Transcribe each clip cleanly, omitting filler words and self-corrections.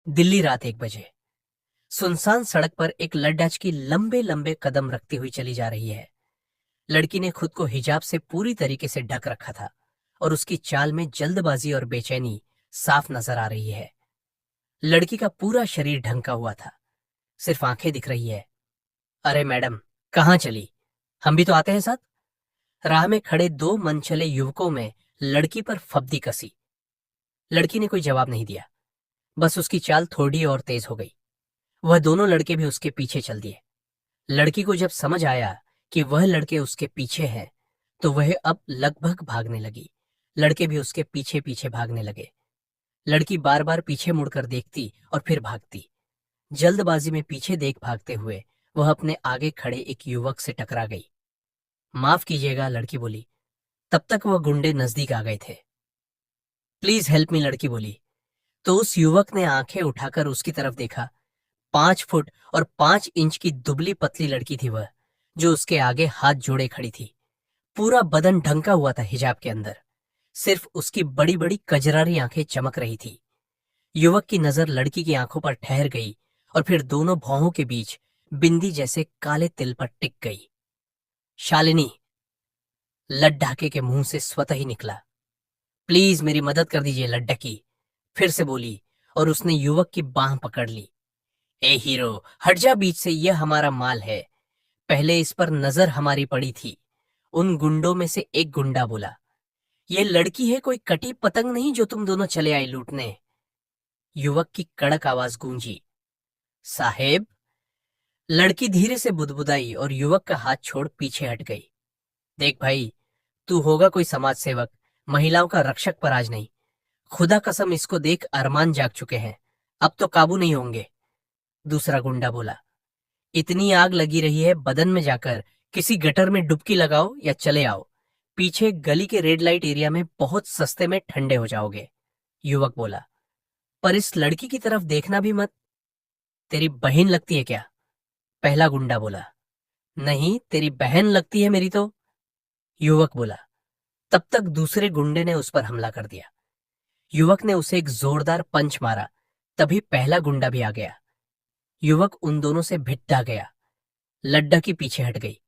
दिल्ली रात 1 बजे। सुनसान सड़क पर एक लड्डाच की लंबे लंबे कदम रखती हुई चली जा रही है। लड़की ने खुद को हिजाब से पूरी तरीके से ढक रखा था और उसकी चाल में जल्दबाजी और बेचैनी साफ नजर आ रही है। लड़की का पूरा शरीर ढंका हुआ था, सिर्फ आंखें दिख रही है। अरे मैडम, कहाँ चली? हम भी तो आते हैं साथ। राह में खड़े 2 मनचले युवकों में लड़की पर फब्दी कसी। लड़की ने कोई जवाब नहीं दिया, बस उसकी चाल थोड़ी और तेज हो गई। वह दोनों लड़के भी उसके पीछे चल दिए। लड़की को जब समझ आया कि वह लड़के उसके पीछे हैं, तो वह अब लगभग भागने लगी। लड़के भी उसके पीछे पीछे भागने लगे। लड़की बार बार पीछे मुड़कर देखती और फिर भागती। जल्दबाजी में पीछे देख भागते हुए वह अपने आगे खड़े एक युवक से टकरा गई। माफ कीजिएगा, लड़की बोली। तब तक वह गुंडे नजदीक आ गए थे। प्लीज हेल्प मी, लड़की बोली। तो उस युवक ने आंखें उठाकर उसकी तरफ देखा। 5 फुट और 5 इंच की दुबली पतली लड़की थी वह, जो उसके आगे हाथ जोड़े खड़ी थी। पूरा बदन ढंका हुआ था हिजाब के अंदर। सिर्फ उसकी बड़ी बड़ी कजरारी आंखें चमक रही थी। युवक की नजर लड़की की आंखों पर ठहर गई और फिर दोनों भौहों के बीच बिंदी जैसे काले तिल पर टिक गई। शालिनी, लड्ढाके के मुंह से स्वतः ही निकला। प्लीज मेरी मदद कर दीजिए, लड्ढकी फिर से बोली और उसने युवक की बांह पकड़ ली। ए हीरो, हट जा बीच से, यह हमारा माल है। पहले इस पर नजर हमारी पड़ी थी। उन गुंडों में से एक गुंडा बोला। यह लड़की है, कोई कटी पतंग नहीं जो तुम दोनों चले आए लूटने। युवक की कड़क आवाज गूंजी। साहेब। लड़की धीरे से बुदबुदाई और युवक का हाथ छोड़ पीछे हट गई। देख भाई, तू होगा कोई समाज सेवक, महिलाओं का रक्षक, पर आज नहीं। खुदा कसम, इसको देख अरमान जाग चुके हैं, अब तो काबू नहीं होंगे। दूसरा गुंडा बोला। इतनी आग लगी रही है, बदन में जाकर किसी गटर में डुबकी लगाओ या चले आओ। पीछे गली के रेड लाइट एरिया में बहुत सस्ते में ठंडे हो जाओगे। युवक बोला। पर इस लड़की की तरफ देखना भी मत। तेरी बहन लगती है क्या? पहला गुंडा बोला। नहीं, तेरी बहन लगती है मेरी तो। युवक बोला। तब तक दूसरे गुंडे ने उस पर हमला कर दिया। युवक ने उसे एक जोरदार पंच मारा। तभी पहला गुंडा भी आ गया। युवक उन दोनों से भिट्टा गया। लड्डा की पीछे हट गई।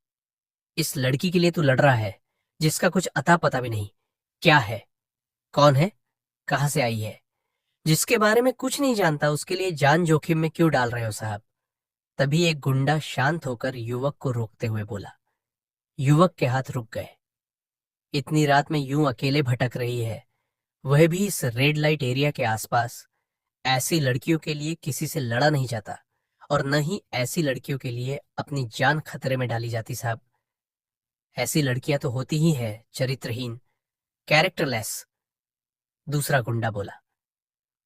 इस लड़की के लिए तू लड़ रहा है, जिसका कुछ अता पता भी नहीं। क्या है? कौन है? कहां से आई है? जिसके बारे में कुछ नहीं जानता, उसके लिए जान जोखिम में क्यों डाल रहे हो साहब? तभी एक गुंडा शांत होकर युवक को रोकते हुए बोला। युवक के हाथ रुक गए। इतनी रात में यूं अकेले भटक रही है, वह भी इस रेड लाइट एरिया के आसपास। ऐसी लड़कियों के लिए किसी से लड़ा नहीं जाता, और न ही ऐसी लड़कियों के लिए अपनी जान खतरे में डाली जाती साहब। ऐसी लड़कियां तो होती ही हैं चरित्रहीन, कैरेक्टरलेस। दूसरा गुंडा बोला।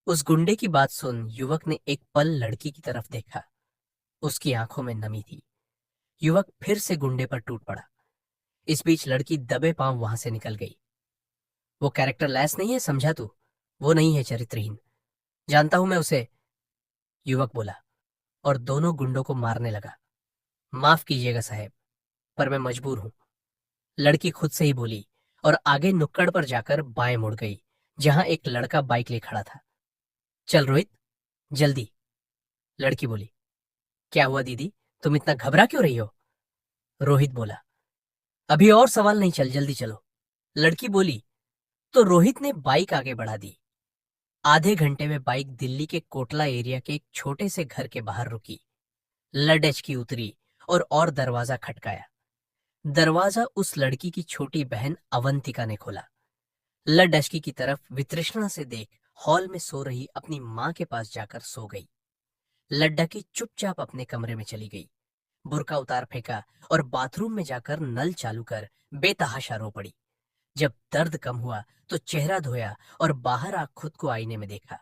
उस गुंडे की बात सुन युवक ने एक पल लड़की की तरफ देखा। उसकी आंखों में नमी थी। युवक फिर से गुंडे पर टूट पड़ा। इस बीच लड़की दबे पांव वहां से निकल गई। वो कैरेक्टरलेस नहीं है, समझा तू? वो नहीं है चरित्रहीन, जानता हूं मैं उसे। युवक बोला और दोनों गुंडों को मारने लगा। माफ कीजिएगा साहब, पर मैं मजबूर हूं। लड़की खुद से ही बोली और आगे नुक्कड़ पर जाकर बाएं मुड़ गई, जहां एक लड़का बाइक ले खड़ा था। चल रोहित, जल्दी। लड़की बोली। क्या हुआ दीदी, तुम इतना घबरा क्यों रही हो? रोहित बोला। अभी और सवाल नहीं, चल जल्दी चलो। लड़की बोली। तो रोहित ने बाइक आगे बढ़ा दी। आधे घंटे में बाइक दिल्ली के कोटला एरिया के एक छोटे से घर के बाहर रुकी। लडच की उतरी और दरवाजा खटकाया। दरवाजा उस लड़की की छोटी बहन अवंतिका ने खोला। लडचकी की तरफ वितृष्णा से देख हॉल में सो रही अपनी मां के पास जाकर सो गई। लड्डकी चुपचाप अपने कमरे में चली गई, बुर्का उतार फेंका और बाथरूम में जाकर नल चालू कर बेतहाशा रो पड़ी। जब दर्द कम हुआ तो चेहरा धोया और बाहर आ खुद को आईने में देखा।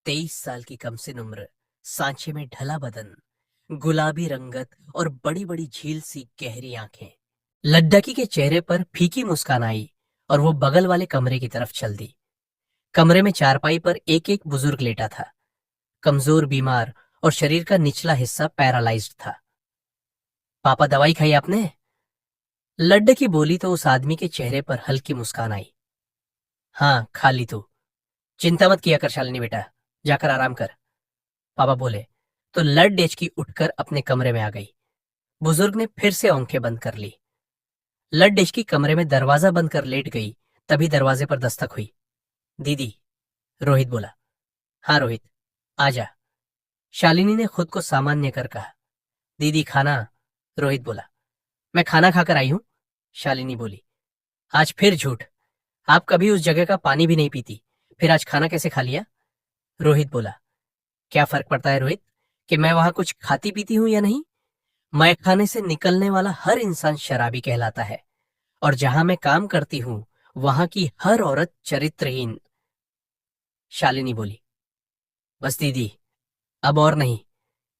23 साल की कमसिन उम्र, सांचे में ढला बदन, गुलाबी रंगत और बड़ी बड़ी झील सी गहरी आंखें। लड्डकी के चेहरे पर फीकी मुस्कान आई और वो बगल वाले कमरे की तरफ चल दी। कमरे में चारपाई पर एक एक बुजुर्ग लेटा था, कमजोर, बीमार और शरीर का निचला हिस्सा पैरालाइज्ड था। पापा, दवाई खाई आपने? लड्डकी बोली तो उस आदमी के चेहरे पर हल्की मुस्कान आई। हाँ, खा ली तू। चिंता मत किया कर शालिनी बेटा, जाकर आराम कर। पापा बोले तो लड़डेचकी उठकर अपने कमरे में आ गई। बुजुर्ग ने फिर से आंखें बंद कर ली। लड़डेचकी कमरे में दरवाजा बंद कर लेट गई। तभी दरवाजे पर दस्तक हुई। दीदी, रोहित बोला। हाँ रोहित, आजा, शालिनी ने खुद को सामान्य कर कहा। दीदी खाना, रोहित बोला। मैं खाना खाकर आई हूं, शालिनी बोली। आज फिर झूठ, आप कभी उस जगह का पानी भी नहीं पीती, फिर आज खाना कैसे खा लिया? रोहित बोला। क्या फर्क पड़ता है रोहित कि मैं वहां कुछ खाती पीती हूं या नहीं? मैं खाने से निकलने वाला हर इंसान शराबी कहलाता है, और जहां मैं काम करती हूं वहां की हर औरत चरित्रहीन। शालिनी बोली। बस दीदी, अब और नहीं,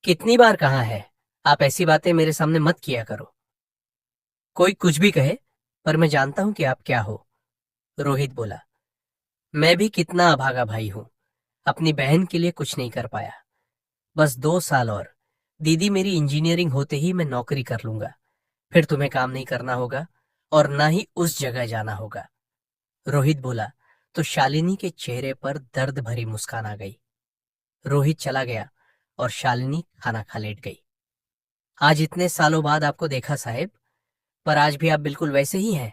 कितनी बार कहा है, आप ऐसी बातें मेरे सामने मत किया करो। कोई कुछ भी कहे, पर मैं जानता हूं कि आप क्या हो, रोहित बोला। मैं भी कितना अभागा भाई हूं, अपनी बहन के लिए कुछ नहीं कर पाया। बस 2 साल और, दीदी मेरी इंजीनियरिंग होते ही मैं नौकरी कर लूंगा, फिर तुम्हें काम नहीं करना होगा और ना ही उस जगह जाना होगा, रोहित बोला। तो शालिनी के चेहरे पर दर्द भरी मुस्कान आ गई। रोहित चला गया और शालिनी खाना खा लेट गई। आज इतने सालों बाद आपको देखा साहेब, पर आज भी आप बिल्कुल वैसे ही हैं।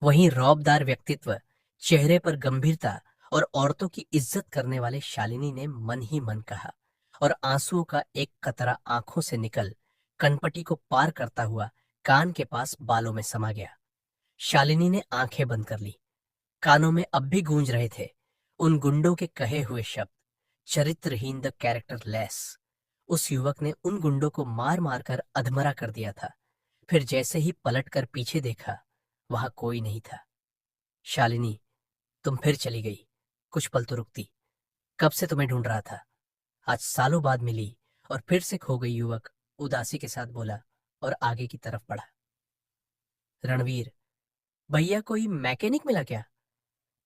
वहीं रौबदार व्यक्तित्व, चेहरे पर गंभीरता और औरतों की इज्जत करने वाले शालिनी ने मन ही मन कहा, और आंसुओं का एक कतरा आंखों से निकल कनपटी को पार करता हुआ कान के पास बालों में समा गया। शालिनी ने आंखें बंद कर ली। कानों में अब भी गूंज रहे थे उन गुंडों के कहे हुए शब्द, चरित्रहीन, द कैरेक्टर लेस। उस युवक ने उन गुंडों को मार मार कर अधमरा कर दिया था। फिर जैसे ही पलट कर पीछे देखा, वहां कोई नहीं था। शालिनी, तुम फिर चली गई, कुछ पल तो रुकती, कब से तुम्हें ढूंढ रहा था। आज सालों बाद मिली और फिर से खो गई, युवक उदासी के साथ बोला और आगे की तरफ बढ़ा। रणवीर, भैया कोई मैकेनिक मिला क्या?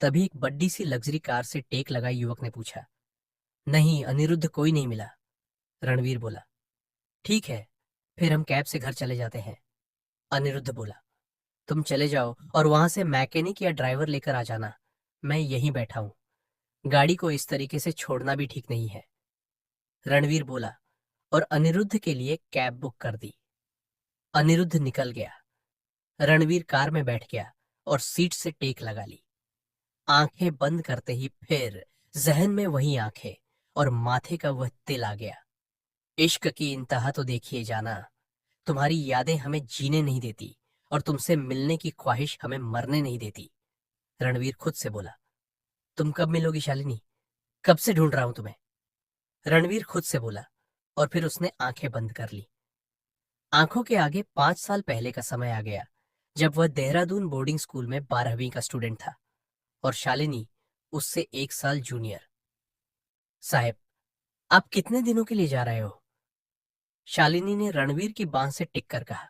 तभी एक बड्डी सी लग्जरी कार से टेक लगाई युवक ने पूछा। नहीं अनिरुद्ध, कोई नहीं मिला, रणवीर बोला। ठीक है, फिर हम कैब से घर चले जाते हैं, अनिरुद्ध बोला। तुम चले जाओ और वहां से मैकेनिक या ड्राइवर लेकर आ जाना, मैं यहीं बैठा हूं। गाड़ी को इस तरीके से छोड़ना भी ठीक नहीं है, रणवीर बोला और अनिरुद्ध के लिए कैब बुक कर दी। अनिरुद्ध निकल गया। रणवीर कार में बैठ गया और सीट से टेक लगा ली। आंखें बंद करते ही फिर जहन में वही आंखें और माथे का वह तिल आ गया। इश्क की इंतहा तो देखिए जाना, तुम्हारी यादें हमें जीने नहीं देती और तुमसे मिलने की ख्वाहिश हमें मरने नहीं देती, रणवीर खुद से बोला। तुम कब मिलोगी शालिनी, कब से ढूंढ रहा हूं तुम्हें, रणवीर खुद से बोला और फिर उसने आंखें बंद कर ली। आंखों के आगे 5 साल पहले का समय आ गया, जब वह देहरादून बोर्डिंग स्कूल में 12वीं का स्टूडेंट था और शालिनी उससे 1 साल जूनियर। साहब, आप कितने दिनों के लिए जा रहे हो, शालिनी ने रणवीर की बांह से टिक कर कहा।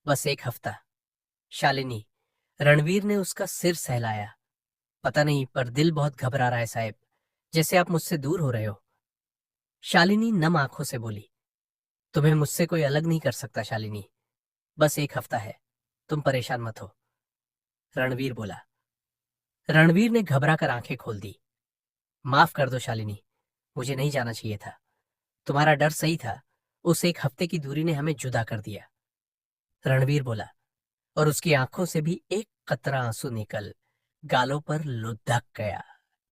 बस 1 हफ्ता, शालिनी। रणवीर ने उसका सिर सहलाया। पता नहीं, पर दिल बहुत घबरा रहा है साहब, जैसे आप मुझसे दूर हो रहे हो, शालिनी नम आंखों से बोली। तुम्हें मुझसे कोई अलग नहीं कर सकता शालिनी, बस 1 हफ्ता है, तुम परेशान मत हो, रणवीर बोला। रणवीर ने घबरा कर आंखें खोल दी। माफ कर दो शालिनी, मुझे नहीं जाना चाहिए था, तुम्हारा डर सही था, उस 1 हफ्ते की दूरी ने हमें जुदा कर दिया, रणवीर बोला और उसकी आंखों से भी एक कतरा आंसू निकल गालों पर लुढ़क गया।